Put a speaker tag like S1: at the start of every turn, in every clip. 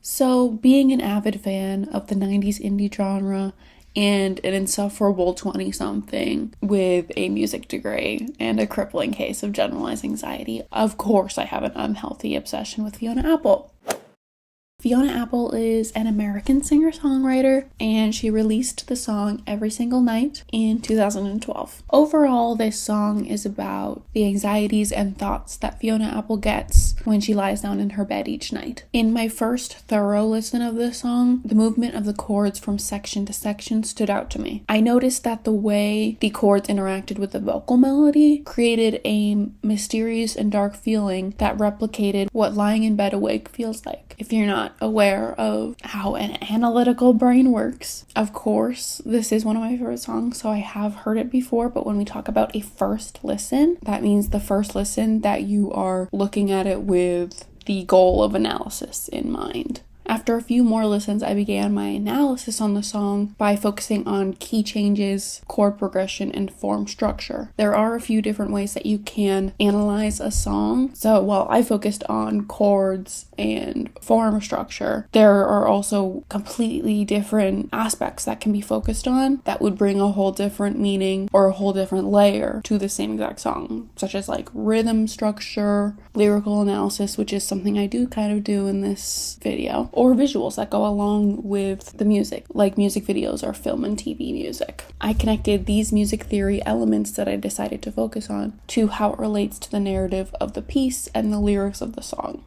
S1: So, being an avid fan of the 90s indie genre and an insufferable 20-something with a music degree and a crippling case of generalized anxiety, of course I have an unhealthy obsession with Fiona Apple. Fiona Apple is an American singer-songwriter, and she released the song Every Single Night in 2012. Overall, this song is about the anxieties and thoughts that Fiona Apple gets when she lies down in her bed each night. In my first thorough listen of this song, the movement of the chords from section to section stood out to me. I noticed that the way the chords interacted with the vocal melody created a mysterious and dark feeling that replicated what lying in bed awake feels like. If you're not aware of how an analytical brain works. Of course, this is one of my favorite songs, so I have heard it before, but when we talk about a first listen, that means the first listen that you are looking at it with the goal of analysis in mind. After a few more listens, I began my analysis on the song by focusing on key changes, chord progression, and form structure. There are a few different ways that you can analyze a song. So while I focused on chords and form structure, there are also completely different aspects that can be focused on that would bring a whole different meaning or a whole different layer to the same exact song, such as like rhythm structure, lyrical analysis, which is something I do kind of do in this video, or visuals that go along with the music, like music videos or film and TV music. I connected these music theory elements that I decided to focus on to how it relates to the narrative of the piece and the lyrics of the song.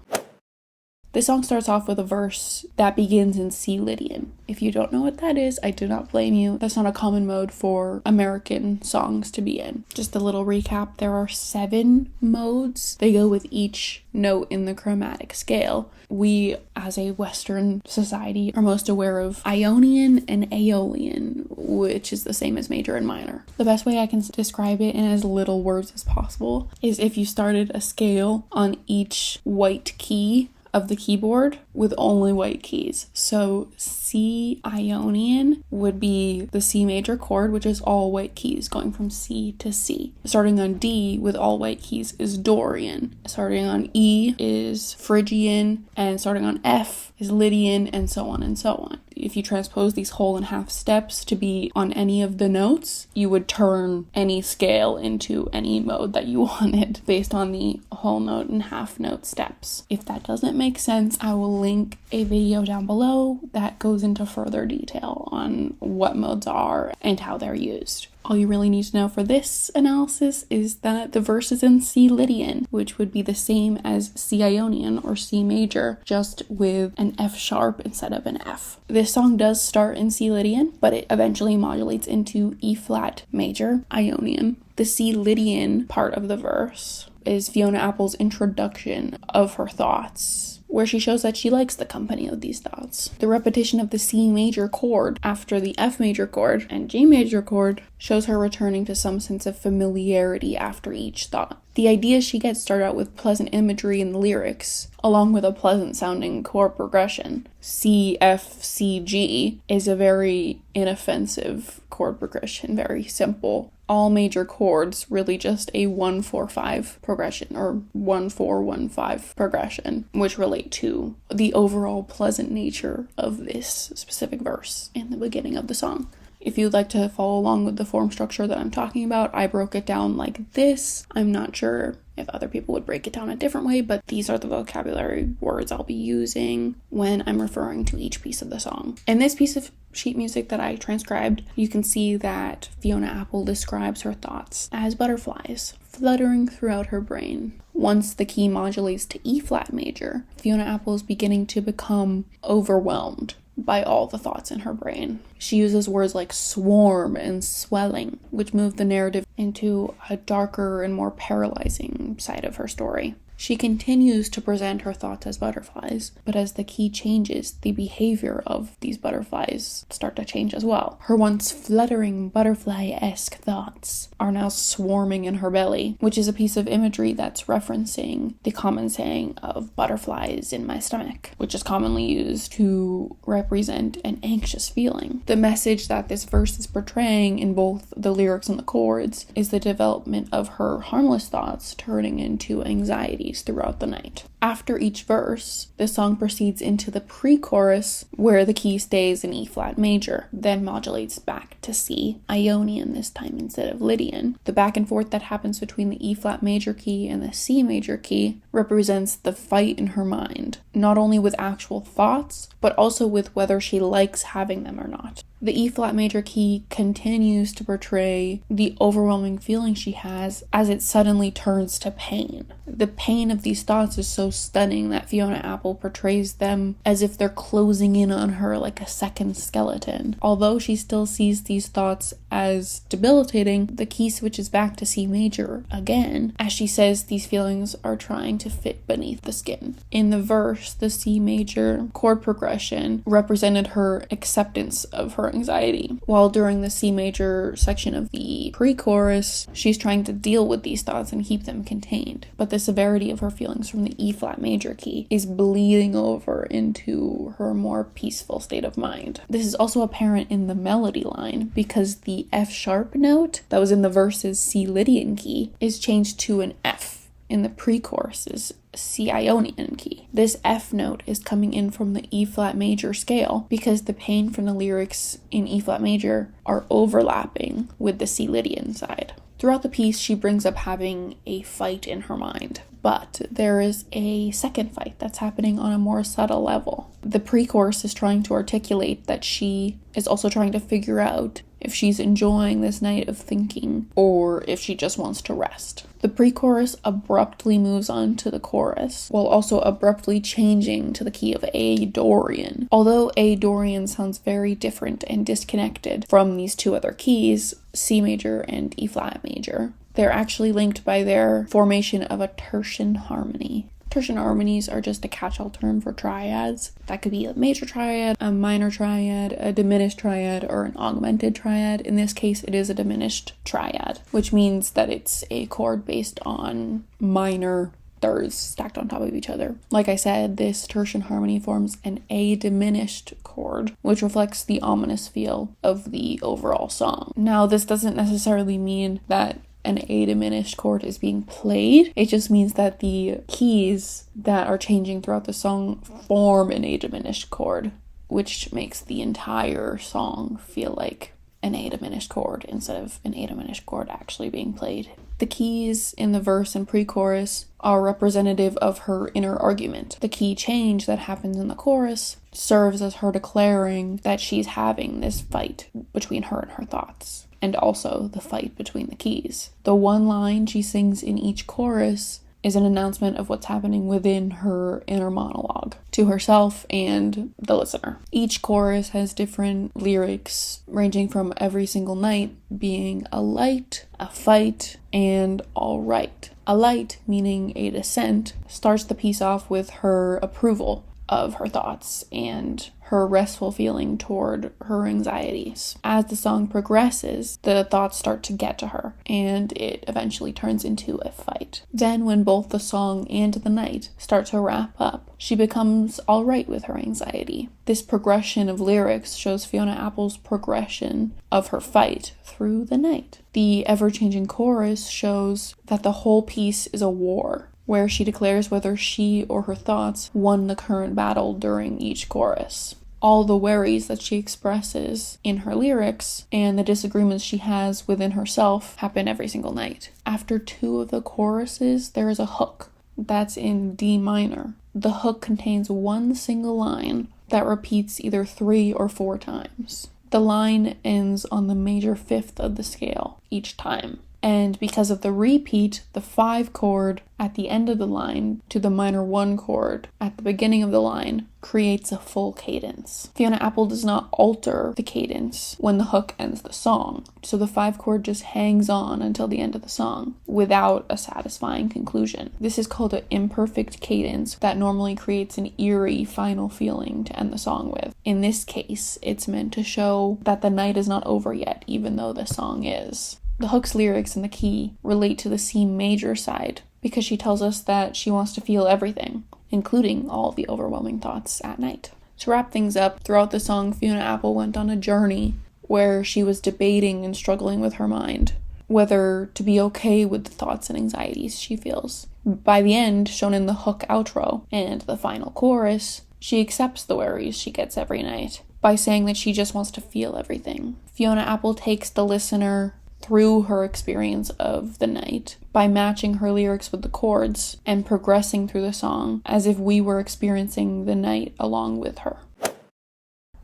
S1: The song starts off with a verse that begins in C Lydian. If you don't know what that is, I do not blame you. That's not a common mode for American songs to be in. Just a little recap, there are 7 modes. They go with each note in the chromatic scale. We, as a Western society, are most aware of Ionian and Aeolian, which is the same as major and minor. The best way I can describe it in as little words as possible is if you started a scale on each white key of the keyboard with only white keys. So C Ionian would be the C major chord, which is all white keys going from C to C. Starting on D with all white keys is Dorian. Starting on E is Phrygian, and starting on F is Lydian, and so on and so on. If you transpose these whole and half steps to be on any of the notes, you would turn any scale into any mode that you wanted based on the whole note and half note steps. If that doesn't make sense, I will link a video down below that goes into further detail on what modes are and how they're used. All you really need to know for this analysis is that the verse is in C Lydian, which would be the same as C Ionian or C major, just with an F sharp instead of an F. This song does start in C Lydian, but it eventually modulates into E flat major Ionian. The C Lydian part of the verse is Fiona Apple's introduction of her thoughts, where she shows that she likes the company of these thoughts. The repetition of the C major chord after the F major chord and G major chord shows her returning to some sense of familiarity after each thought. The idea she gets start out with pleasant imagery in the lyrics, along with a pleasant sounding chord progression. C, F, C, G is a very inoffensive chord progression, very simple. All major chords really just a 1-4-5 progression or 1-4-1-5 progression, which relate to the overall pleasant nature of this specific verse in the beginning of the song. If you'd like to follow along with the form structure that I'm talking about, I broke it down like this. I'm not sure if other people would break it down a different way, but these are the vocabulary words I'll be using when I'm referring to each piece of the song. In this piece of sheet music that I transcribed, you can see that Fiona Apple describes her thoughts as butterflies fluttering throughout her brain. Once the key modulates to E flat major, Fiona Apple is beginning to become overwhelmed by all the thoughts in her brain. She uses words like swarm and swelling, which move the narrative into a darker and more paralyzing side of her story. She continues to present her thoughts as butterflies, but as the key changes, the behavior of these butterflies start to change as well. Her once fluttering butterfly-esque thoughts are now swarming in her belly, which is a piece of imagery that's referencing the common saying of butterflies in my stomach, which is commonly used to represent an anxious feeling. The message that this verse is portraying in both the lyrics and the chords is the development of her harmless thoughts turning into anxiety keys throughout the night. After each verse, the song proceeds into the pre-chorus, where the key stays in E-flat major, then modulates back to C, Ionian this time instead of Lydian. The back and forth that happens between the E-flat major key and the C major key represents the fight in her mind, not only with actual thoughts, but also with whether she likes having them or not. The E-flat major key continues to portray the overwhelming feeling she has as it suddenly turns to pain. The pain of these thoughts is so stunning that Fiona Apple portrays them as if they're closing in on her like a second skeleton. Although she still sees these thoughts as debilitating, the key switches back to C major again, as she says these feelings are trying to fit beneath the skin. In the verse, the C major chord progression represented her acceptance of her anxiety, while during the C major section of the pre-chorus, she's trying to deal with these thoughts and keep them contained. But the severity of her feelings from the E-flat major key is bleeding over into her more peaceful state of mind. This is also apparent in the melody line, because the F sharp note that was in the verse's C Lydian key is changed to an F in the pre-chorus's C Ionian key. This F note is coming in from the E-flat major scale because the pain from the lyrics in E-flat major are overlapping with the C Lydian side. Throughout the piece, she brings up having a fight in her mind, but there is a second fight that's happening on a more subtle level. The pre-chorus is trying to articulate that she is also trying to figure out if she's enjoying this night of thinking or if she just wants to rest. The pre-chorus abruptly moves on to the chorus, while also abruptly changing to the key of A Dorian. Although A Dorian sounds very different and disconnected from these two other keys, C major and E-flat major, they're actually linked by their formation of a tertian harmony. Tertian harmonies are just a catch-all term for triads. That could be a major triad, a minor triad, a diminished triad, or an augmented triad. In this case, it is a diminished triad, which means that it's a chord based on minor thirds stacked on top of each other. Like I said, this tertian harmony forms an A diminished chord, which reflects the ominous feel of the overall song. Now, this doesn't necessarily mean that an A diminished chord is being played. It just means that the keys that are changing throughout the song form an A diminished chord, which makes the entire song feel like an A diminished chord instead of an A diminished chord actually being played. The keys in the verse and pre-chorus are representative of her inner argument. The key change that happens in the chorus serves as her declaring that she's having this fight between her and her thoughts, and also the fight between the keys. The one line she sings in each chorus is an announcement of what's happening within her inner monologue to herself and the listener. Each chorus has different lyrics, ranging from every single night being a light, a fight, and all right. A light, meaning a descent, starts the piece off with her approval of her thoughts and her restful feeling toward her anxieties. As the song progresses, the thoughts start to get to her, and it eventually turns into a fight. Then, when both the song and the night start to wrap up, she becomes all right with her anxiety. This progression of lyrics shows Fiona Apple's progression of her fight through the night. The ever-changing chorus shows that the whole piece is a war, where she declares whether she or her thoughts won the current battle during each chorus. All the worries that she expresses in her lyrics and the disagreements she has within herself happen every single night. After two of the choruses, there is a hook that's in D minor. The hook contains one single line that repeats either 3 or 4 times. The line ends on the major fifth of the scale each time. And because of the repeat, the 5 chord at the end of the line to the minor 1 chord at the beginning of the line creates a full cadence. Fiona Apple does not alter the cadence when the hook ends the song, so the 5 chord just hangs on until the end of the song without a satisfying conclusion. This is called an imperfect cadence that normally creates an eerie final feeling to end the song with. In this case, it's meant to show that the night is not over yet, even though the song is. The hook's lyrics and the key relate to the C major side because she tells us that she wants to feel everything, including all the overwhelming thoughts at night. To wrap things up, throughout the song, Fiona Apple went on a journey where she was debating and struggling with her mind. whether to be okay with the thoughts and anxieties she feels. By the end, shown in the hook outro and the final chorus, she accepts the worries she gets every night by saying that she just wants to feel everything. Fiona Apple takes the listener through her experience of the night by matching her lyrics with the chords and progressing through the song as if we were experiencing the night along with her.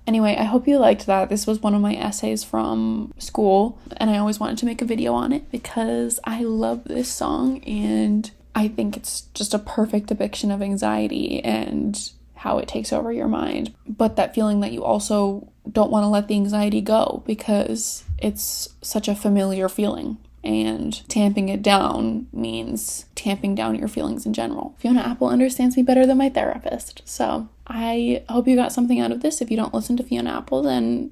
S1: Anyway, I hope you liked that. This was one of my essays from school, and I always wanted to make a video on it because I love this song, and I think it's just a perfect depiction of anxiety and how it takes over your mind. But that feeling that you also don't want to let the anxiety go because it's such a familiar feeling. And tamping it down means tamping down your feelings in general. Fiona Apple understands me better than my therapist. So I hope you got something out of this. If you don't listen to Fiona Apple, then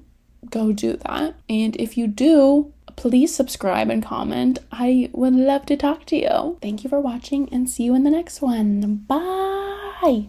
S1: go do that. And if you do, please subscribe and comment. I would love to talk to you. Thank you for watching and see you in the next one. Bye!